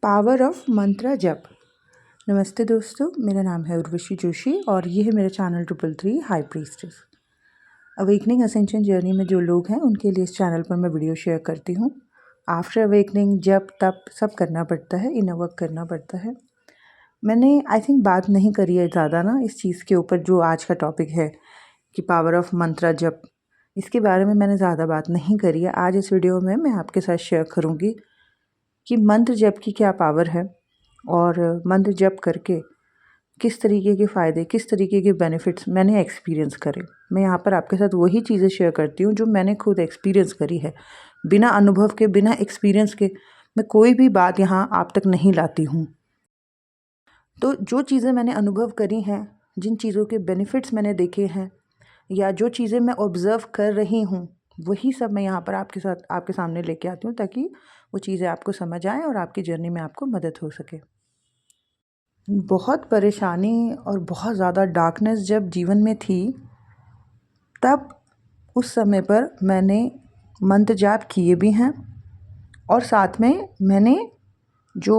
Power of मंत्र जप। नमस्ते दोस्तों, मेरा नाम है उर्वशी जोशी और ये है मेरा channel 333 high priestess. Awakening ascension journey में जो लोग हैं उनके लिए इस चैनल पर मैं वीडियो शेयर करती हूँ। आफ्टर अवेकनिंग जप तप सब करना पड़ता है, इनर वर्क करना पड़ता है। मैंने आई थिंक बात नहीं करी है ज़्यादा ना इस चीज़ के ऊपर जो आज का टॉपिक है कि पावर ऑफ मंत्र जप, इसके बारे में मैंने ज़्यादा बात नहीं करी है। आज इस वीडियो में मैं आपके साथ शेयर करूँगी कि मंत्र जप की क्या पावर है और मंत्र जप करके किस तरीके के फ़ायदे, किस तरीके के बेनिफिट्स मैंने एक्सपीरियंस करे। मैं यहाँ पर आपके साथ वही चीज़ें शेयर करती हूँ जो मैंने खुद एक्सपीरियंस करी है। बिना अनुभव के, बिना एक्सपीरियंस के मैं कोई भी बात यहाँ आप तक नहीं लाती हूँ। तो जो चीज़ें मैंने अनुभव करी हैं, जिन चीज़ों के बेनिफिट्स मैंने देखे हैं या जो चीज़ें मैं ऑब्ज़र्व कर रही हूँ, वही सब मैं यहाँ पर आपके सामने लेके आती हूँ ताकि वो चीज़ें आपको समझ आएँ और आपकी जर्नी में आपको मदद हो सके। बहुत परेशानी और बहुत ज़्यादा डार्कनेस जब जीवन में थी, तब उस समय पर मैंने मंत्र जाप किए भी हैं और साथ में मैंने जो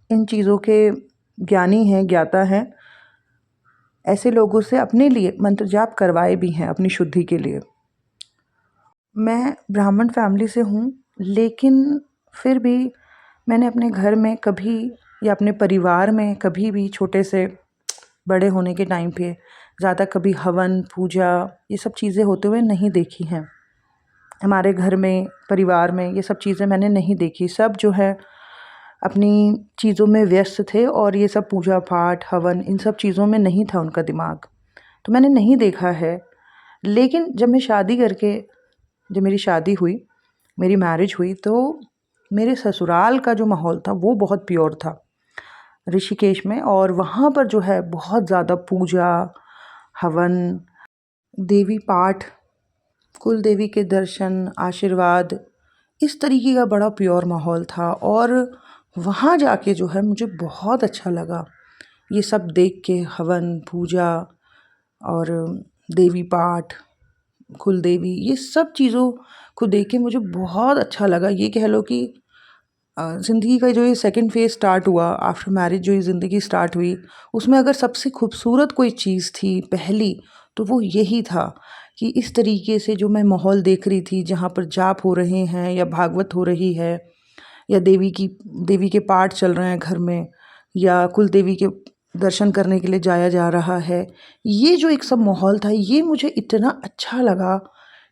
इन चीज़ों के ज्ञानी हैं, ज्ञाता हैं, ऐसे लोगों से अपने लिए मंत्र जाप करवाए भी हैं अपनी शुद्धि के लिए। मैं ब्राह्मण फैमिली से हूँ, लेकिन फिर भी मैंने अपने घर में कभी या अपने परिवार में कभी भी छोटे से बड़े होने के टाइम पे ज़्यादा कभी हवन, पूजा, ये सब चीज़ें होते हुए नहीं देखी हैं। हमारे घर में, परिवार में ये सब चीज़ें मैंने नहीं देखी। सब जो है अपनी चीज़ों में व्यस्त थे और ये सब पूजा पाठ, हवन, इन सब चीज़ों में नहीं था उनका दिमाग, तो मैंने नहीं देखा है। लेकिन जब मैं शादी करके, जब मेरी शादी हुई, मेरी मैरिज हुई, तो मेरे ससुराल का जो माहौल था वो बहुत प्योर था ऋषिकेश में। और वहाँ पर जो है बहुत ज़्यादा पूजा, हवन, देवी पाठ, कुल देवी के दर्शन, आशीर्वाद, इस तरीके का बड़ा प्योर माहौल था। और वहाँ जाके जो है मुझे बहुत अच्छा लगा ये सब देख के, हवन, पूजा और देवी पाठ, कुल देवी, ये सब चीज़ों को देख के मुझे बहुत अच्छा लगा। ये कह लो कि ज़िंदगी का जो ये सेकंड फेज़ स्टार्ट हुआ आफ्टर मैरिज, जो ये ज़िंदगी स्टार्ट हुई, उसमें अगर सबसे खूबसूरत कोई चीज़ थी पहली, तो वो यही था कि इस तरीके से जो मैं माहौल देख रही थी, जहाँ पर जाप हो रहे हैं या भागवत हो रही है या देवी के पाठ चल रहे हैं घर में या कुल देवी के दर्शन करने के लिए जाया जा रहा है, ये जो एक सब माहौल था, ये मुझे इतना अच्छा लगा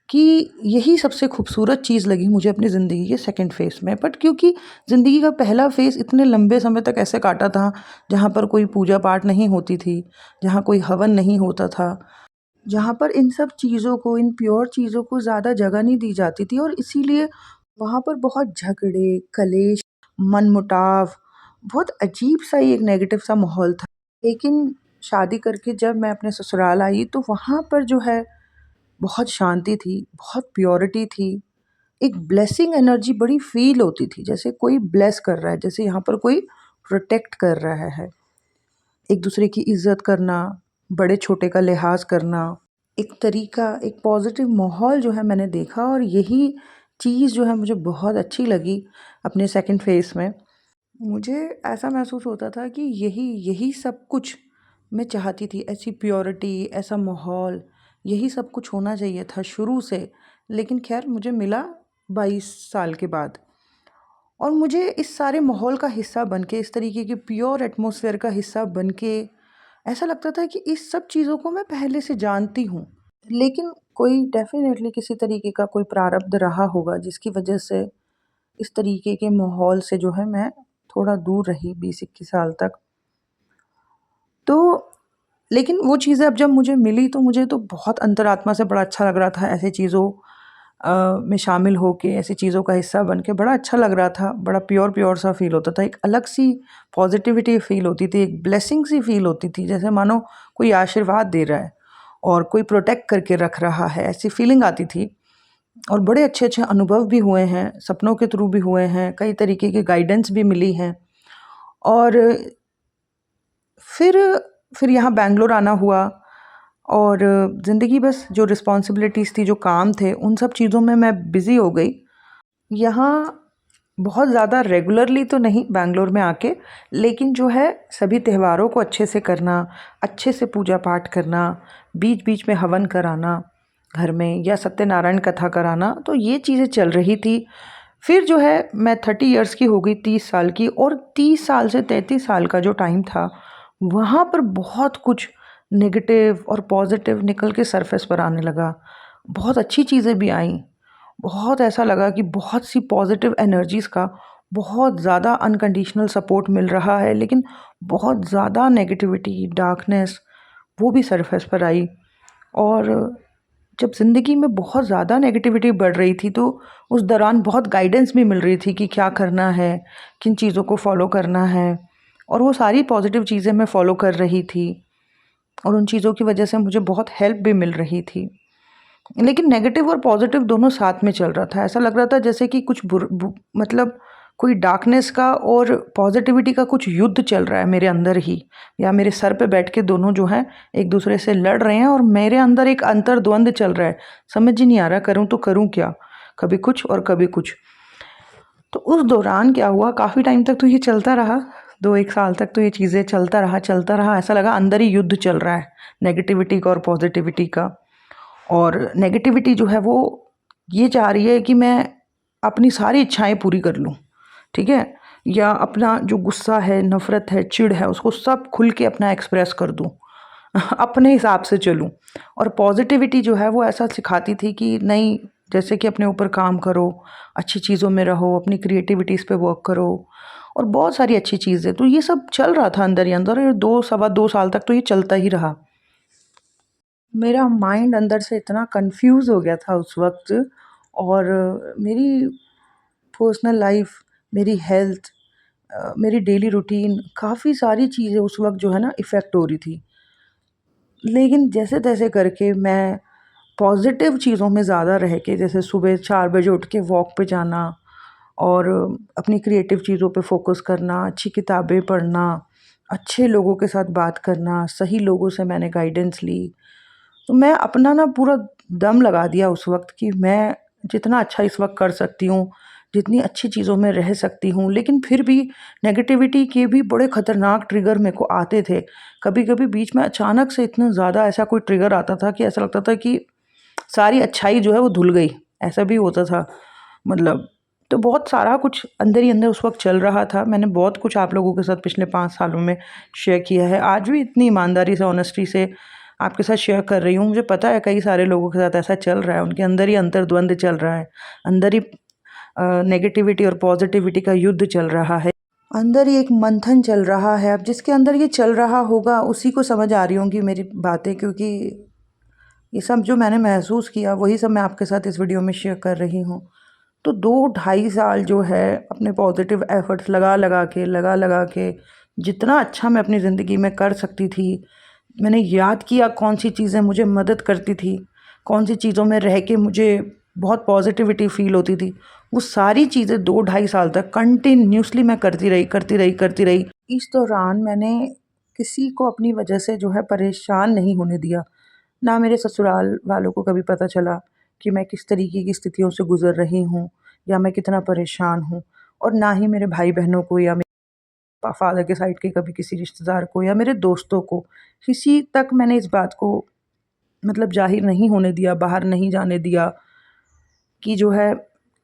कि यही सबसे खूबसूरत चीज़ लगी मुझे अपनी ज़िंदगी के सेकंड फ़ेज़ में। बट क्योंकि ज़िंदगी का पहला फ़ेज़ इतने लंबे समय तक ऐसे काटा था जहाँ पर कोई पूजा पाठ नहीं होती थी, जहाँ कोई हवन नहीं होता था, जहाँ पर इन सब चीज़ों को, इन प्योर चीज़ों को ज़्यादा जगह नहीं दी जाती थी और इसीलिए वहाँ पर बहुत झगड़े, कलेश, मनमुटाव, बहुत अजीब-सा ही एक नेगेटिव सा माहौल था। लेकिन शादी करके जब मैं अपने ससुराल आई, तो वहाँ पर जो है बहुत शांति थी, बहुत प्योरिटी थी, एक ब्लेसिंग एनर्जी बड़ी फ़ील होती थी, जैसे कोई ब्लेस कर रहा है, जैसे यहाँ पर कोई प्रोटेक्ट कर रहा है। एक दूसरे की इज़्ज़त करना, बड़े-छोटे का लिहाज़ करना, एक तरीका, एक पॉज़िटिव माहौल जो है मैंने देखा और यही चीज़ जो है मुझे बहुत अच्छी लगी अपने सेकंड फ़ेज़ में। मुझे ऐसा महसूस होता था कि यही सब कुछ मैं चाहती थी, ऐसी प्योरिटी, ऐसा माहौल, यही सब कुछ होना चाहिए था शुरू से। लेकिन ख़ैर मुझे मिला 22 साल के बाद और मुझे इस सारे माहौल का हिस्सा बन के, इस तरीके के प्योर एटमॉस्फेयर का हिस्सा बन के ऐसा लगता था कि इस सब चीज़ों को मैं पहले से जानती हूँ। लेकिन कोई डेफ़िनेटली किसी तरीके का कोई प्रारब्ध रहा होगा जिसकी वजह से इस तरीके के माहौल से जो है मैं थोड़ा दूर रही 20-21 साल तक। तो लेकिन वो चीज़ें अब जब मुझे मिली तो मुझे तो बहुत अंतरात्मा से बड़ा अच्छा लग रहा था ऐसी चीज़ों में शामिल होके, ऐसी चीज़ों का हिस्सा बन के बड़ा अच्छा लग रहा था। बड़ा प्योर सा फ़ील होता था, एक अलग-सी पॉज़िटिविटी फ़ील होती थी, एक ब्लेसिंग सी फ़ील होती थी, जैसे मानो कोई आशीर्वाद दे रहा है और कोई प्रोटेक्ट करके रख रहा है, ऐसी फ़ीलिंग आती थी। और बड़े अच्छे-अच्छे अनुभव भी हुए हैं, सपनों के थ्रू भी हुए हैं, कई तरीके की गाइडेंस भी मिली हैं। और फिर फिर यहाँ बैंगलोर आना हुआ और ज़िंदगी बस जो रिस्पॉन्सिबिलिटीज़ थी, जो काम थे, उन सब चीज़ों में मैं बिज़ी हो गई। यहाँ बहुत ज़्यादा रेगुलरली तो नहीं बैंगलोर में आके, लेकिन जो है सभी त्योहारों को अच्छे से करना, अच्छे से पूजा पाठ करना, बीच बीच में हवन कराना घर में या सत्यनारायण कथा कराना, तो ये चीज़ें चल रही थी। फिर जो है मैं 30 इयर्स की हो गई, 30 साल की, और 30 साल से 33 साल का जो टाइम था, वहाँ पर बहुत कुछ नेगेटिव और पॉजिटिव निकल के सरफेस पर आने लगा। बहुत अच्छी चीज़ें भी आईं। बहुत ऐसा लगा कि बहुत सी पॉजिटिव एनर्जीज़ का बहुत ज़्यादा अनकंडीशनल सपोर्ट मिल रहा है, लेकिन बहुत ज़्यादा नेगेटिविटी, डार्कनेस वो भी सरफेस पर आई। और जब ज़िंदगी में बहुत ज़्यादा नेगेटिविटी बढ़ रही थी, तो उस दौरान बहुत गाइडेंस भी मिल रही थी कि क्या करना है, किन चीज़ों को फॉलो करना है, और वो सारी पॉजिटिव चीज़ें मैं फॉलो कर रही थी, और उन चीज़ों की वजह से मुझे बहुत हेल्प भी मिल रही थी। लेकिन नेगेटिव और पॉजिटिव दोनों साथ में चल रहा था। ऐसा लग रहा था जैसे कि कुछ मतलब कोई डार्कनेस का और पॉजिटिविटी का कुछ युद्ध चल रहा है मेरे अंदर ही, या मेरे सर पे बैठ के दोनों जो हैं एक दूसरे से लड़ रहे हैं, और मेरे अंदर एक अंतर्द्वंद चल रहा है। समझ ही नहीं आ रहा करूँ तो करूँ क्या, कभी कुछ और कभी कुछ। तो उस दौरान क्या हुआ, काफ़ी टाइम तक तो ये चलता रहा, 2-1 साल तक तो ये चीज़ें चलता रहा। ऐसा लगा अंदर ही युद्ध चल रहा है नेगेटिविटी का और पॉजिटिविटी का। और नेगेटिविटी जो है वो ये चाह रही है कि मैं अपनी सारी इच्छाएं पूरी कर लूं, ठीक है, या अपना जो गुस्सा है, नफ़रत है, चिढ़ है, उसको सब खुल के अपना एक्सप्रेस कर दूं, अपने हिसाब से चलूं। और पॉजिटिविटी जो है वो ऐसा सिखाती थी कि नहीं, जैसे कि अपने ऊपर काम करो, अच्छी चीज़ों में रहो, अपनी क्रिएटिविटीज़ पे वर्क करो, और बहुत सारी अच्छी चीज़ें। तो ये सब चल रहा था अंदर ही अंदर, और 2 सवा 2 साल तक तो ये चलता ही रहा। मेरा माइंड अंदर से इतना कंफ्यूज हो गया था उस वक्त, और मेरी पर्सनल लाइफ, मेरी हेल्थ, मेरी डेली रूटीन, काफ़ी सारी चीज़ें उस वक्त जो है ना इफ़ेक्ट हो रही थी। लेकिन जैसे तैसे करके मैं पॉजिटिव चीज़ों में ज़्यादा रह के, जैसे सुबह 4 बजे उठ के वॉक पे जाना, और अपनी क्रिएटिव चीज़ों पे फोकस करना, अच्छी किताबें पढ़ना, अच्छे लोगों के साथ बात करना, सही लोगों से मैंने गाइडेंस ली। तो मैं अपना ना पूरा दम लगा दिया उस वक़्त कि मैं जितना अच्छा इस वक़्त कर सकती हूँ, जितनी अच्छी चीज़ों में रह सकती हूँ, लेकिन फिर भी नेगेटिविटी के भी बड़े ख़तरनाक ट्रिगर मेरे को आते थे। कभी-कभी बीच में अचानक से इतना ज़्यादा ऐसा कोई ट्रिगर आता था कि ऐसा लगता था कि सारी अच्छाई जो है वो धुल गई, ऐसा भी होता था मतलब। तो बहुत सारा कुछ अंदर ही अंदर उस वक़्त चल रहा था। मैंने बहुत कुछ आप लोगों के साथ पिछले 5 सालों में शेयर किया है। आज भी इतनी ईमानदारी से, ऑनेस्टी से आपके साथ शेयर कर रही हूँ। मुझे पता है कई सारे लोगों के साथ ऐसा चल रहा है, उनके अंदर ही अंतर्द्वंद चल रहा है, अंदर ही नेगेटिविटी और पॉजिटिविटी का युद्ध चल रहा है, अंदर ही एक मंथन चल रहा है। अब जिसके अंदर ये चल रहा होगा उसी को समझ आ रही होंगी मेरी बातें, क्योंकि ये सब जो मैंने महसूस किया वही सब मैं आपके साथ इस वीडियो में शेयर कर रही हूँ। तो 2 ढाई साल जो है अपने पॉजिटिव एफर्ट्स लगा लगा के जितना अच्छा मैं अपनी ज़िंदगी में कर सकती थी, मैंने याद किया कौन सी चीज़ें मुझे मदद करती थी, कौन सी चीज़ों में रह के मुझे बहुत पॉजिटिविटी फ़ील होती थी। वो सारी चीज़ें 2 ढाई साल तक कंटिन्यूसली मैं करती रही। इस दौरान मैंने किसी को अपनी वजह से जो है परेशान नहीं होने दिया। ना मेरे ससुराल वालों को कभी पता चला कि मैं किस तरीके की स्थितियों से गुज़र रही हूँ, या मैं कितना परेशान हूँ, और ना ही मेरे भाई-बहनों को, या मेरे फ़ादर के साइड के कभी किसी रिश्तेदार को, या मेरे दोस्तों को, किसी तक मैंने इस बात को मतलब ज़ाहिर नहीं होने दिया, बाहर नहीं जाने दिया कि जो है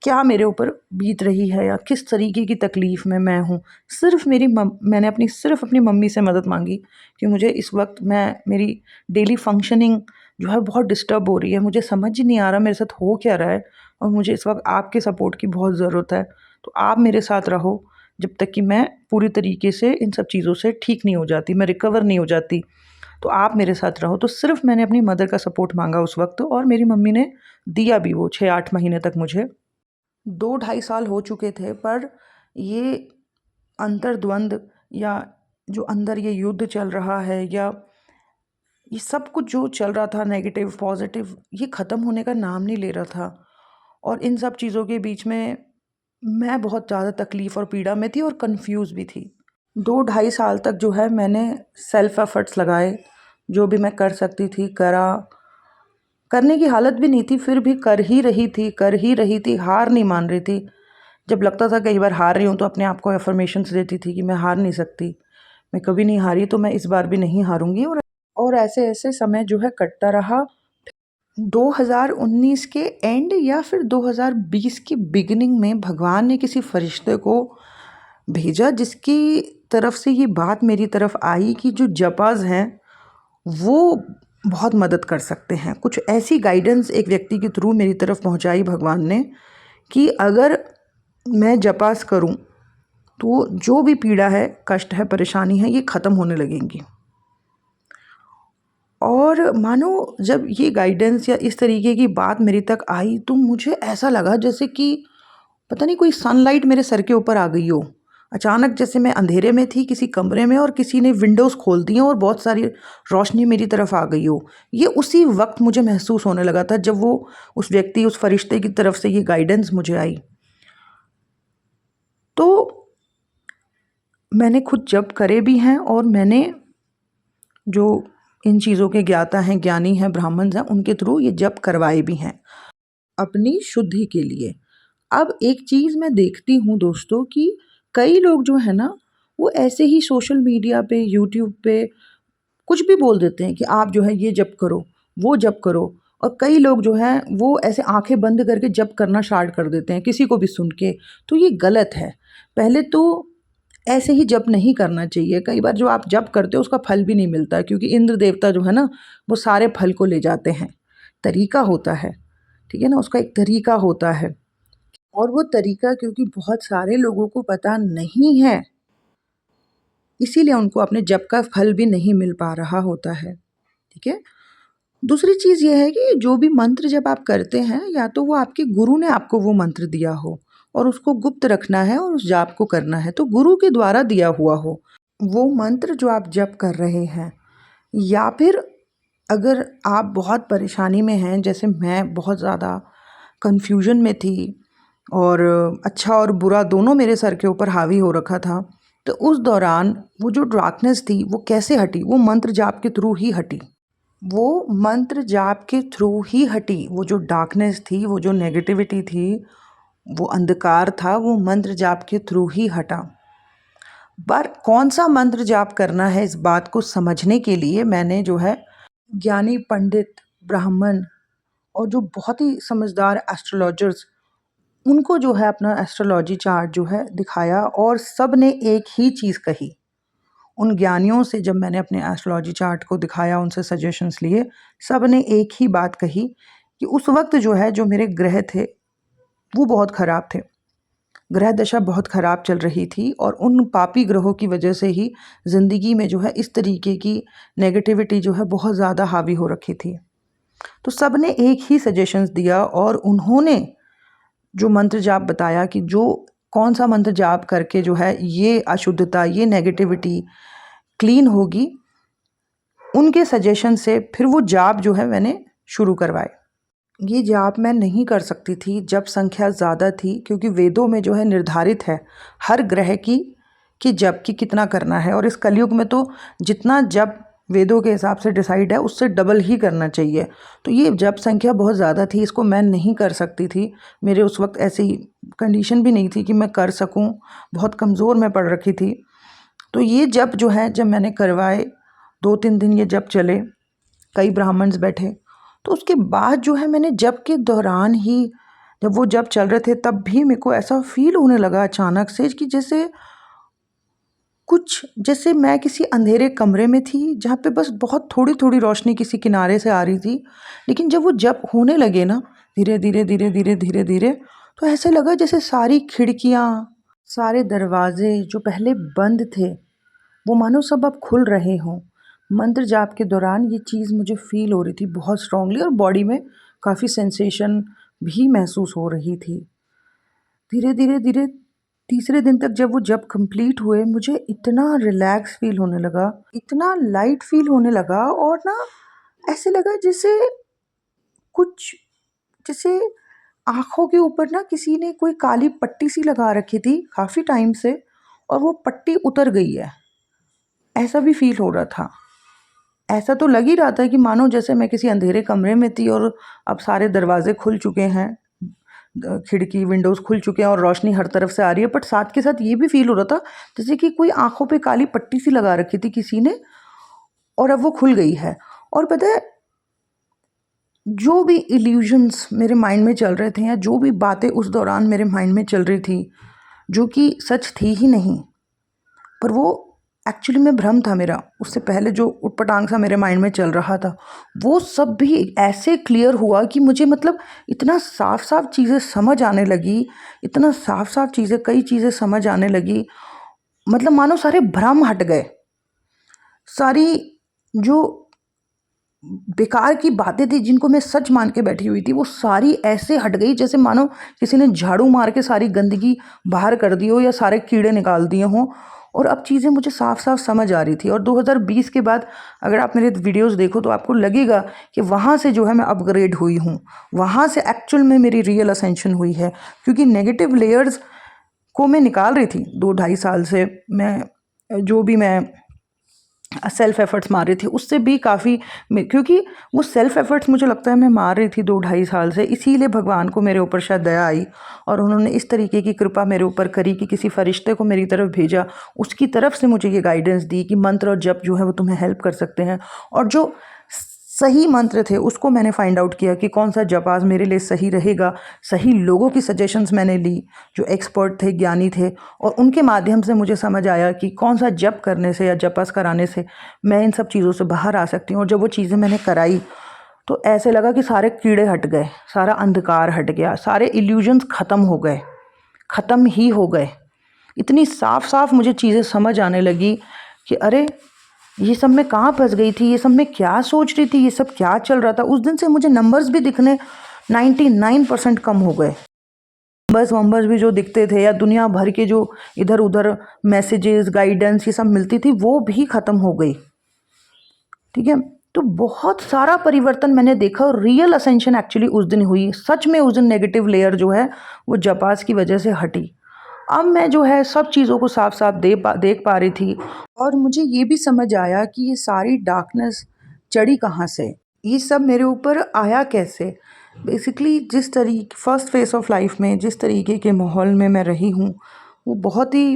क्या मेरे ऊपर बीत रही है या किस तरीके की तकलीफ़ में मैं हूँ। मैंने सिर्फ़ अपनी मम्मी से मदद माँगी कि मुझे इस वक़्त मेरी डेली फ़ंक्शनिंग जो है बहुत डिस्टर्ब हो रही है। मुझे समझ ही नहीं आ रहा मेरे साथ हो क्या रहा है, और मुझे इस वक़्त आपके सपोर्ट की बहुत ज़रूरत है। तो आप मेरे साथ रहो जब तक कि मैं पूरी तरीके से इन सब चीज़ों से ठीक नहीं हो जाती, मैं रिकवर नहीं हो जाती। तो आप मेरे साथ रहो। तो सिर्फ़ मैंने अपनी मदर का सपोर्ट माँगा उस वक़्त, और मेरी मम्मी ने दिया भी वो 6-8 महीने तक मुझे। 2 ढाई साल हो चुके थे, पर ये अंतर्द्वंद, या जो अंदर ये युद्ध चल रहा है, या ये सब कुछ जो चल रहा था नेगेटिव, पॉज़िटिव, ये ख़त्म होने का नाम नहीं ले रहा था। और इन सब चीज़ों के बीच में मैं बहुत ज़्यादा तकलीफ़ और पीड़ा में थी, और कन्फ्यूज़ भी थी। 2 ढाई साल तक जो है मैंने सेल्फ़ एफ़र्ट्स लगाए, जो भी मैं कर सकती थी करा। करने की हालत भी नहीं थी, फिर भी कर ही रही थी, हार नहीं मान रही थी। जब लगता था कई बार हार रही हूँ तो अपने आप को अफर्मेशंस देती थी कि मैं हार नहीं सकती, मैं कभी नहीं हारी तो मैं इस बार भी नहीं हारूंगी। और ऐसे ऐसे समय जो है कटता रहा। 2019 के एंड या फिर 2020 की बिगिनिंग में भगवान ने किसी फरिश्ते को भेजा जिसकी तरफ से ये बात मेरी तरफ आई कि जो जपाज हैं वो बहुत मदद कर सकते हैं। कुछ ऐसी गाइडेंस एक व्यक्ति के थ्रू मेरी तरफ पहुंचाई भगवान ने कि अगर मैं जपास करूं तो जो भी पीड़ा है, कष्ट है, परेशानी है, ये ख़त्म होने लगेंगी। और मानो जब ये गाइडेंस या इस तरीके की बात मेरी तक आई तो मुझे ऐसा लगा जैसे कि पता नहीं कोई सनलाइट मेरे सर के ऊपर आ गई हो अचानक। जैसे मैं अंधेरे में थी किसी कमरे में और किसी ने विंडोज़ खोल दी और बहुत सारी रोशनी मेरी तरफ आ गई हो। ये उसी वक्त मुझे महसूस होने लगा था जब वो उस व्यक्ति, उस फरिश्ते की तरफ से ये गाइडेंस मुझे आई। तो मैंने खुद जप करे भी हैं और मैंने जो इन चीज़ों के ज्ञाता हैं, ज्ञानी हैं, ब्राह्मण हैं, उनके थ्रू ये जप करवाए भी हैं अपनी शुद्धि के लिए। अब एक चीज़ मैं देखती हूँ दोस्तों कि कई लोग जो है ना वो ऐसे ही सोशल मीडिया पे, यूट्यूब पे कुछ भी बोल देते हैं कि आप जो है ये जप करो, वो जप करो। और कई लोग जो हैं वो ऐसे आंखें बंद करके जप करना स्टार्ट कर देते हैं किसी को भी सुन के। तो ये गलत है। पहले तो ऐसे ही जप नहीं करना चाहिए। कई बार जो आप जप करते हो उसका फल भी नहीं मिलता है क्योंकि इंद्र देवता जो है ना वो सारे फल को ले जाते हैं। तरीका होता है, ठीक है ना, उसका एक तरीका होता है। और वो तरीका क्योंकि बहुत सारे लोगों को पता नहीं है इसीलिए उनको अपने जप का फल भी नहीं मिल पा रहा होता है, ठीक है। दूसरी चीज़ ये है कि जो भी मंत्र जब आप करते हैं या तो वो आपके गुरु ने आपको वो मंत्र दिया हो और उसको गुप्त रखना है और उस जाप को करना है तो गुरु के द्वारा दिया हुआ हो वो मंत्र जो आप जप कर रहे हैं। या फिर अगर आप बहुत परेशानी में हैं, जैसे मैं बहुत ज़्यादा कन्फ्यूजन में थी और अच्छा और बुरा दोनों मेरे सर के ऊपर हावी हो रखा था, तो उस दौरान वो जो डार्कनेस थी वो कैसे हटी? वो मंत्र जाप के थ्रू ही हटी। वो मंत्र जाप के थ्रू ही हटी। वो जो डार्कनेस थी, वो जो नेगेटिविटी थी, वो अंधकार था, वो मंत्र जाप के थ्रू ही हटा। पर कौन सा मंत्र जाप करना है इस बात को समझने के लिए मैंने जो है ज्ञानी पंडित, ब्राह्मण और जो बहुत ही समझदार एस्ट्रोलॉजर्स उनको जो है अपना एस्ट्रोलॉजी चार्ट जो है दिखाया और सब ने एक ही चीज़ कही। उन ज्ञानियों से जब मैंने अपने एस्ट्रोलॉजी चार्ट को दिखाया, उनसे सजेशंस लिए, सब ने एक ही बात कही कि उस वक्त जो है जो मेरे ग्रह थे वो बहुत ख़राब थे। ग्रह दशा बहुत ख़राब चल रही थी और उन पापी ग्रहों की वजह से ही ज़िंदगी में जो है इस तरीके की नेगेटिविटी जो है बहुत ज़्यादा हावी हो रखी थी। तो सब ने एक ही सजेशंस दिया और उन्होंने जो मंत्र जाप बताया कि जो कौन सा मंत्र जाप करके जो है ये अशुद्धता, ये नेगेटिविटी क्लीन होगी, उनके सजेशन से फिर वो जाप जो है मैंने शुरू करवाए। ये जाप मैं नहीं कर सकती थी जब संख्या ज़्यादा थी क्योंकि वेदों में जो है निर्धारित है हर ग्रह की कि जप की कितना करना है और इस कलयुग में तो जितना जप वेदों के हिसाब से डिसाइड है उससे डबल ही करना चाहिए। तो ये जप संख्या बहुत ज़्यादा थी, इसको मैं नहीं कर सकती थी। मेरे उस वक्त ऐसी कंडीशन भी नहीं थी कि मैं कर सकूं, बहुत कमज़ोर मैं पड़ रखी थी। तो ये जप जो है जब मैंने करवाए, 2-3 दिन ये जप चले, कई ब्राह्मण्स बैठे, तो उसके बाद जो है मैंने जप के दौरान ही जब वो जप चल रहे थे तब भी मेरे को ऐसा फील होने लगा अचानक से कि जैसे मैं किसी अंधेरे कमरे में थी जहाँ पे बस बहुत थोड़ी थोड़ी रोशनी किसी किनारे से आ रही थी। लेकिन जब वो जप होने लगे ना धीरे धीरे धीरे धीरे धीरे धीरे तो ऐसे लगा जैसे सारी खिड़कियाँ, सारे दरवाजे जो पहले बंद थे वो मानो सब अब खुल रहे हों। मंत्र जाप के दौरान ये चीज़ मुझे फ़ील हो रही थी बहुत स्ट्रांगली और बॉडी में काफ़ी सेंसेशन भी महसूस हो रही थी। धीरे धीरे धीरे तीसरे दिन तक जब वो जब कंप्लीट हुए मुझे इतना रिलैक्स फील होने लगा, इतना लाइट फील होने लगा और ना ऐसे लगा जैसे कुछ जैसे आँखों के ऊपर ना किसी ने कोई काली पट्टी सी लगा रखी थी काफ़ी टाइम से और वो पट्टी उतर गई है, ऐसा भी फील हो रहा था। ऐसा तो लग ही रहा था कि मानो जैसे मैं किसी अंधेरे कमरे में थी और अब सारे दरवाजे खुल चुके हैं, खिड़की विंडोज़ खुल चुके हैं और रोशनी हर तरफ से आ रही है, बट साथ के साथ ये भी फील हो रहा था जैसे कि कोई आंखों पे काली पट्टी सी लगा रखी थी किसी ने, और अब वो खुल गई है। और पता है, जो भी इल्यूजन्स मेरे माइंड में चल रहे थे या जो भी बातें उस दौरान मेरे माइंड में चल रही थी, जो कि सच थी ही नहीं, पर वो एक्चुअली में भ्रम था मेरा। उससे पहले जो उटपटांग सा मेरे माइंड में चल रहा था, वो सब भी ऐसे क्लियर हुआ कि मुझे मतलब इतना साफ साफ चीज़ें समझ आने लगी, इतना साफ साफ चीज़ें, कई चीज़ें समझ आने लगी, मतलब मानो सारे भ्रम हट गए। सारी जो बेकार की बातें थी जिनको मैं सच मान के बैठी हुई थी, वो सारी ऐसे हट गई जैसे मानो किसी ने झाड़ू मार के सारी गंदगी बाहर कर दी हो या सारे कीड़े निकाल दिए हों। और अब चीज़ें मुझे साफ साफ समझ आ रही थी। और 2020 के बाद अगर आप मेरे वीडियोस देखो तो आपको लगेगा कि वहाँ से जो है मैं अपग्रेड हुई हूँ, वहाँ से एक्चुअल में मेरी रियल असेंशन हुई है। क्योंकि नेगेटिव लेयर्स को मैं निकाल रही थी 2-2.5 साल से। मैं जो भी मैं सेल्फ एफर्ट्स मार रही थी उससे भी काफ़ी, क्योंकि वो सेल्फ एफर्ट्स मुझे लगता है मैं मार रही थी 2-2.5 साल से, इसीलिए भगवान को मेरे ऊपर शायद दया आई और उन्होंने इस तरीके की कृपा मेरे ऊपर करी कि किसी फरिश्ते को मेरी तरफ भेजा, उसकी तरफ से मुझे ये गाइडेंस दी कि मंत्र और जप जो है वो तुम्हें हेल्प कर सकते हैं। और जो सही मंत्र थे उसको मैंने फाइंड आउट किया कि कौन सा जप आज मेरे लिए सही रहेगा। सही लोगों की सजेशंस मैंने ली जो एक्सपर्ट थे, ज्ञानी थे, और उनके माध्यम से मुझे समझ आया कि कौन सा जप करने से या जपस कराने से मैं इन सब चीज़ों से बाहर आ सकती हूँ। और जब वो चीज़ें मैंने कराई तो ऐसे लगा कि सारे कीड़े हट गए, सारा अंधकार हट गया, सारे इल्यूजन्स ख़त्म हो गए, ख़त्म ही हो गए। इतनी साफ साफ मुझे चीज़ें समझ आने लगी कि अरे ये सब मैं कहाँ फंस गई थी, ये सब मैं क्या सोच रही थी, ये सब क्या चल रहा था। उस दिन से मुझे नंबर्स भी दिखने 99% कम हो गए। नंबर्स वंबर्स भी जो दिखते थे या दुनिया भर के जो इधर उधर मैसेजेस, गाइडेंस ये सब मिलती थी, वो भी ख़त्म हो गई। ठीक है, तो बहुत सारा परिवर्तन मैंने देखा और रियल असेंशन एक्चुअली उस दिन हुई। सच में उस दिन नेगेटिव लेयर जो है वो जपास की वजह से हटी। अब मैं जो है सब चीज़ों को साफ साफ देख पा रही थी। और मुझे ये भी समझ आया कि ये सारी डार्कनेस चढ़ी कहाँ से, ये सब मेरे ऊपर आया कैसे। बेसिकली जिस तरीके फर्स्ट फेस ऑफ लाइफ में जिस तरीके के माहौल में मैं रही हूँ, वो बहुत ही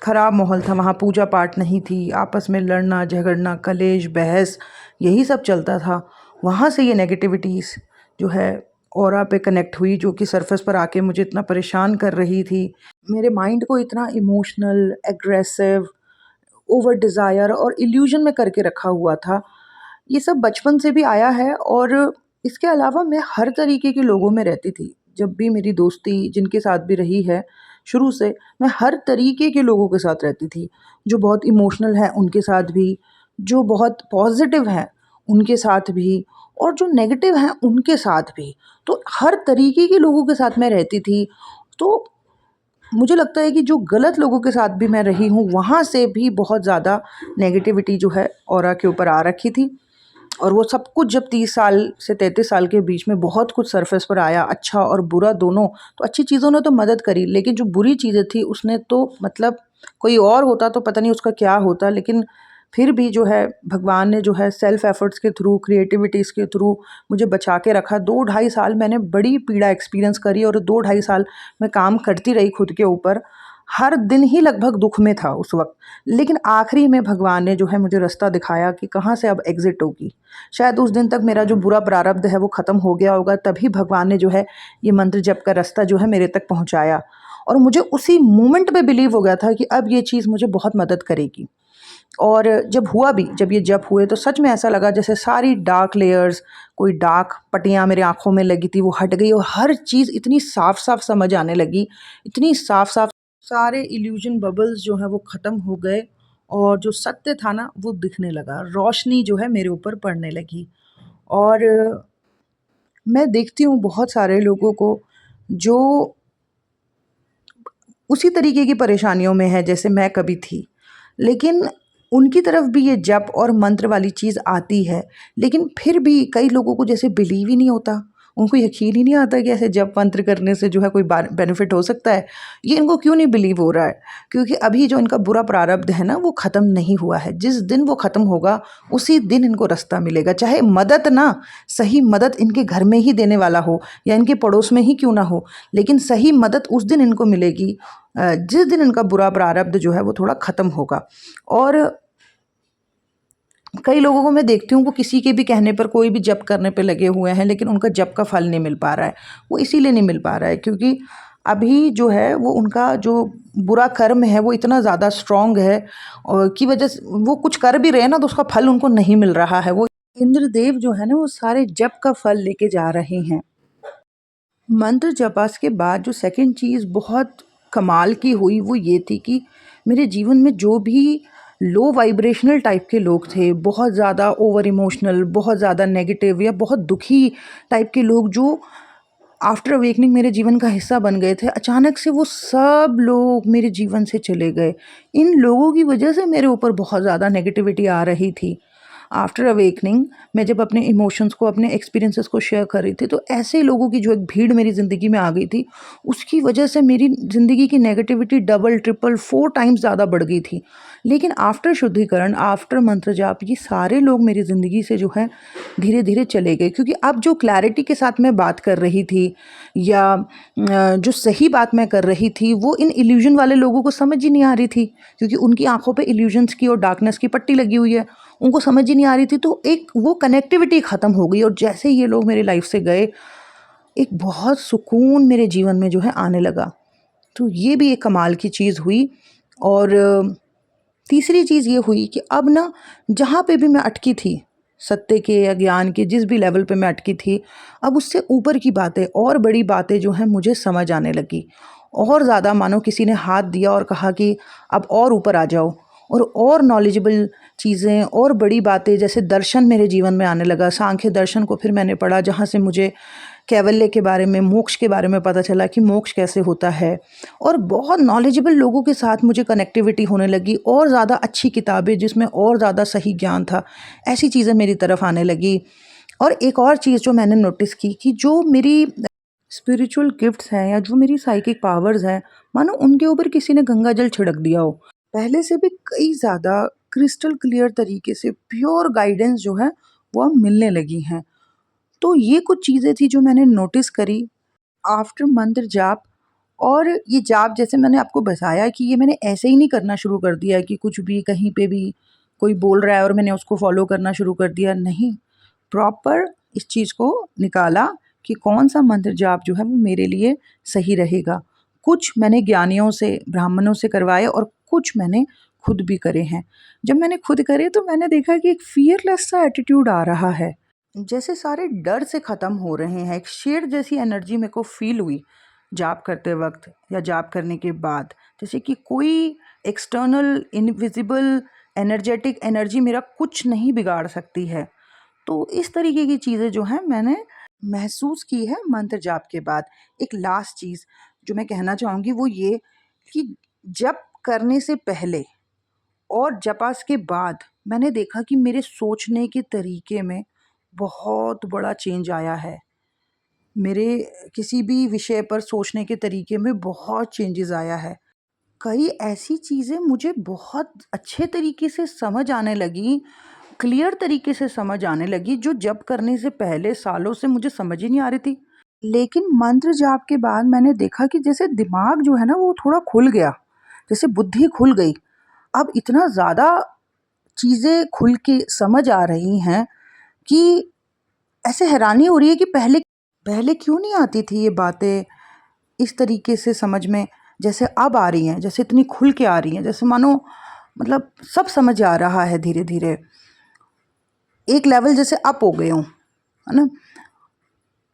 ख़राब माहौल था। वहाँ पूजा पाठ नहीं थी, आपस में लड़ना झगड़ना, कलेश बहस, यही सब चलता था। वहाँ से ये नेगेटिविटीज़ जो है ऑरा पे कनेक्ट हुई, जो कि सरफेस पर आके मुझे इतना परेशान कर रही थी, मेरे माइंड को इतना इमोशनल, एग्रेसिव, ओवर डिज़ायर और इल्यूजन में करके रखा हुआ था। ये सब बचपन से भी आया है। और इसके अलावा मैं हर तरीके के लोगों में रहती थी। जब भी मेरी दोस्ती जिनके साथ भी रही है शुरू से, मैं हर तरीके के लोगों के साथ रहती थी। जो बहुत इमोशनल हैं उनके साथ भी, जो बहुत पॉजिटिव हैं उनके साथ भी, और जो नेगेटिव हैं उनके साथ भी। तो हर तरीके के लोगों के साथ मैं रहती थी। तो मुझे लगता है कि जो गलत लोगों के साथ भी मैं रही हूँ, वहाँ से भी बहुत ज़्यादा नेगेटिविटी जो है ऑरा के ऊपर आ रखी थी। और वो सब कुछ जब 30 साल से 33 साल के बीच में बहुत कुछ सरफेस पर आया, अच्छा और बुरा दोनों। तो अच्छी चीज़ों ने तो मदद करी, लेकिन जो बुरी चीज़ें थी उसने तो मतलब कोई और होता तो पता नहीं उसका क्या होता। लेकिन फिर भी जो है भगवान ने जो है सेल्फ एफर्ट्स के थ्रू, क्रिएटिविटीज़ के थ्रू मुझे बचा के रखा। 2-2.5 साल मैंने बड़ी पीड़ा एक्सपीरियंस करी और 2-2.5 साल मैं काम करती रही खुद के ऊपर। हर दिन ही लगभग दुख में था उस वक्त, लेकिन आखिरी में भगवान ने जो है मुझे रास्ता दिखाया कि कहाँ से अब एग्ज़िट होगी। शायद उस दिन तक मेरा जो बुरा प्रारब्ध है वो ख़त्म हो गया होगा, तभी भगवान ने जो है ये मंत्र जप का रास्ता जो है मेरे तक पहुँचाया। और मुझे उसी मोमेंट पे बिलीव हो गया था कि अब ये चीज़ मुझे बहुत मदद करेगी। और जब हुआ भी, जब ये जप हुए तो सच में ऐसा लगा जैसे सारी डार्क लेयर्स, कोई डार्क पट्टियाँ मेरे आँखों में लगी थी वो हट गई और हर चीज़ इतनी साफ साफ समझ आने लगी, इतनी साफ साफ। सारे इल्यूजन बबल्स जो हैं वो ख़त्म हो गए और जो सत्य था ना वो दिखने लगा, रोशनी जो है मेरे ऊपर पड़ने लगी। और मैं देखती हूँ बहुत सारे लोगों को जो उसी तरीके की परेशानियों में है जैसे मैं कभी थी, लेकिन उनकी तरफ भी ये जप और मंत्र वाली चीज़ आती है, लेकिन फिर भी कई लोगों को जैसे बिलीव ही नहीं होता। उनको यकीन ही नहीं आता कि ऐसे जप मंत्र करने से जो है कोई बेनिफिट हो सकता है। ये इनको क्यों नहीं बिलीव हो रहा है? क्योंकि अभी जो इनका बुरा प्रारब्ध है ना वो ख़त्म नहीं हुआ है। जिस दिन वो ख़त्म होगा उसी दिन इनको रास्ता मिलेगा। चाहे मदद ना, सही मदद इनके घर में ही देने वाला हो या इनके पड़ोस में ही क्यों ना हो, लेकिन सही मदद उस दिन इनको मिलेगी जिस दिन इनका बुरा प्रारब्ध जो है वो थोड़ा ख़त्म होगा। और कई लोगों को मैं देखती हूँ वो किसी के भी कहने पर कोई भी जप करने पे लगे हुए हैं, लेकिन उनका जप का फल नहीं मिल पा रहा है। वो इसीलिए नहीं मिल पा रहा है क्योंकि अभी जो है वो उनका जो बुरा कर्म है वो इतना ज़्यादा स्ट्रॉन्ग है और की वजह से वो कुछ कर भी रहे हैं ना तो उसका फल उनको नहीं मिल रहा है। वो इंद्रदेव जो है ना वो सारे जप का फल लेके जा रहे हैं। मंत्र जपास के बाद जो सेकंड चीज़ बहुत कमाल की हुई वो ये थी कि मेरे जीवन में जो भी लो वाइब्रेशनल टाइप के लोग थे, बहुत ज़्यादा ओवर इमोशनल, बहुत ज़्यादा नेगेटिव या बहुत दुखी टाइप के लोग जो आफ्टर अवेकनिंग मेरे जीवन का हिस्सा बन गए थे, अचानक से वो सब लोग मेरे जीवन से चले गए। इन लोगों की वजह से मेरे ऊपर बहुत ज़्यादा नेगेटिविटी आ रही थी। आफ्टर अवेकनिंग मैं जब अपने इमोशंस को, अपने एक्सपीरियंसेस को शेयर कर रही थी तो ऐसे लोगों की जो एक भीड़ मेरी ज़िंदगी में आ गई थी, उसकी वजह से मेरी ज़िंदगी की नेगेटिविटी डबल, ट्रिपल, 4 टाइम्स ज़्यादा बढ़ गई थी। लेकिन आफ्टर शुद्धिकरण, आफ्टर मंत्र जाप ये सारे लोग मेरी ज़िंदगी से जो है धीरे-धीरे चले गए क्योंकि अब जो क्लैरिटी के साथ मैं बात कर रही थी या जो सही बात मैं कर रही थी वो इन इल्यूज़न वाले लोगों को समझ ही नहीं आ रही थी क्योंकि उनकी आँखों पे इल्यूज़न्स की और डार्कनेस की पट्टी लगी हुई है। उनको समझ ही नहीं आ रही थी तो एक वो कनेक्टिविटी ख़त्म हो गई और जैसे ही ये लोग मेरी लाइफ से गए, एक बहुत सुकून मेरे जीवन में जो है आने लगा। तो ये भी एक कमाल की चीज़ हुई। और तीसरी चीज़ ये हुई कि अब ना जहाँ पे भी मैं अटकी थी, सत्य के या ज्ञान के जिस भी लेवल पे मैं अटकी थी, अब उससे ऊपर की बातें और बड़ी बातें जो हैं मुझे समझ आने लगी। और ज़्यादा मानो किसी ने हाथ दिया और कहा कि अब और ऊपर आ जाओ और नॉलेजेबल चीज़ें और बड़ी बातें जैसे दर्शन मेरे जीवन में आने लगा। सांख्य दर्शन को फिर मैंने पढ़ा जहाँ से मुझे कैवल्य के बारे में, मोक्ष के बारे में पता चला कि मोक्ष कैसे होता है और बहुत नॉलेजेबल लोगों के साथ मुझे कनेक्टिविटी होने लगी और ज़्यादा अच्छी किताबें जिसमें और ज़्यादा सही ज्ञान था, ऐसी चीज़ें मेरी तरफ आने लगी। और एक और चीज़ जो मैंने नोटिस की कि जो मेरी स्पिरिचुअल गिफ्ट्स हैं या जो मेरी साइकिक पावर्स हैं, मानो उनके ऊपर किसी ने गंगा जल छिड़क दिया हो। पहले से भी कई ज़्यादा क्रिस्टल क्लियर तरीके से प्योर गाइडेंस जो है वो अब मिलने लगी हैं। तो ये कुछ चीज़ें थी जो मैंने नोटिस करी आफ्टर मंत्र जाप। और ये जाप जैसे मैंने आपको बताया कि ये मैंने ऐसे ही नहीं करना शुरू कर दिया कि कुछ भी कहीं पे भी कोई बोल रहा है और मैंने उसको फॉलो करना शुरू कर दिया, नहीं। प्रॉपर इस चीज़ को निकाला कि कौन सा मंत्र जाप जो है वो मेरे लिए सही रहेगा। कुछ मैंने ज्ञानियों से, ब्राह्मणों से करवाए और कुछ मैंने खुद भी करे हैं। जब मैंने खुद करे तो मैंने देखा कि एक फ़ियरलेस सा एटीट्यूड आ रहा है। जैसे सारे डर से ख़त्म हो रहे हैं, एक शेर जैसी एनर्जी मेरे को फ़ील हुई जाप करते वक्त या जाप करने के बाद। जैसे कि कोई एक्सटर्नल इनविजिबल एनर्जेटिक एनर्जी मेरा कुछ नहीं बिगाड़ सकती है। तो इस तरीके की चीज़ें जो हैं मैंने महसूस की है मंत्र जाप के बाद। एक लास्ट चीज़ जो मैं कहना चाहूँगी वो ये कि जप करने से पहले और जपास के बाद मैंने देखा कि मेरे सोचने के तरीके में बहुत बड़ा चेंज आया है। मेरे किसी भी विषय पर सोचने के तरीके में बहुत चेंजेस आया है। कई ऐसी चीज़ें मुझे बहुत अच्छे तरीके से समझ आने लगी, क्लियर तरीके से समझ आने लगी जो जप करने से पहले सालों से मुझे समझ ही नहीं आ रही थी। लेकिन मंत्र जाप के बाद मैंने देखा कि जैसे दिमाग जो है ना वो थोड़ा खुल गया, जैसे बुद्धि खुल गई। अब इतना ज़्यादा चीज़ें खुल के समझ आ रही हैं कि ऐसे हैरानी हो रही है कि पहले पहले क्यों नहीं आती थी ये बातें इस तरीके से समझ में, जैसे अब आ रही हैं, जैसे इतनी खुल के आ रही हैं, जैसे मानो मतलब सब समझ आ रहा है धीरे-धीरे। एक लेवल जैसे अप हो गए हों, है ना?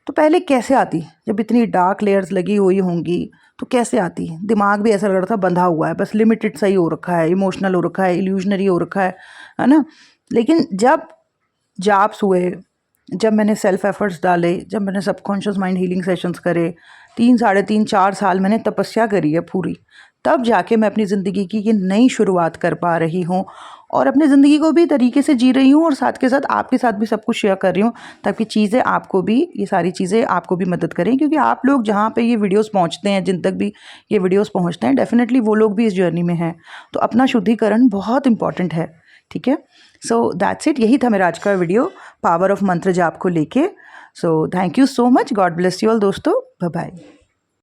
तो पहले कैसे आती? जब इतनी डार्क लेयर्स लगी हुई होंगी, तो कैसे आती? दिमाग भी ऐसा लग रहा था बंधा हुआ है, बस लिमिटेड सा ही हो रखा है, इमोशनल हो रखा है, इल्यूज़नरी हो रखा है ना? लेकिन जब जाप्स हुए, जब मैंने सेल्फ एफर्ट्स डाले, जब मैंने सबकॉन्शियस माइंड हीलिंग सेशंस करे, 3 साढ़े 3 4 साल मैंने तपस्या करी है पूरी, तब जाके मैं अपनी ज़िंदगी की ये नई शुरुआत कर पा रही हूँ और अपनी ज़िंदगी को भी तरीके से जी रही हूँ और साथ के साथ आपके साथ भी सब कुछ शेयर कर रही हूँ, ताकि चीज़ें आपको भी, ये सारी चीज़ें आपको भी मदद करें। क्योंकि आप लोग जहाँ पे ये वीडियोस पहुँचते हैं, जिन तक भी ये वीडियोस पहुँचते हैं, डेफिनेटली वो लोग भी इस जर्नी में हैं। तो अपना शुद्धिकरण बहुत इंपॉर्टेंट है, ठीक है। सो दैट्स इट, यही था मेरा आज का वीडियो पावर ऑफ मंत्र जाप को लेके। So thank you so much, God bless you all दोस्तों, बाय बाय।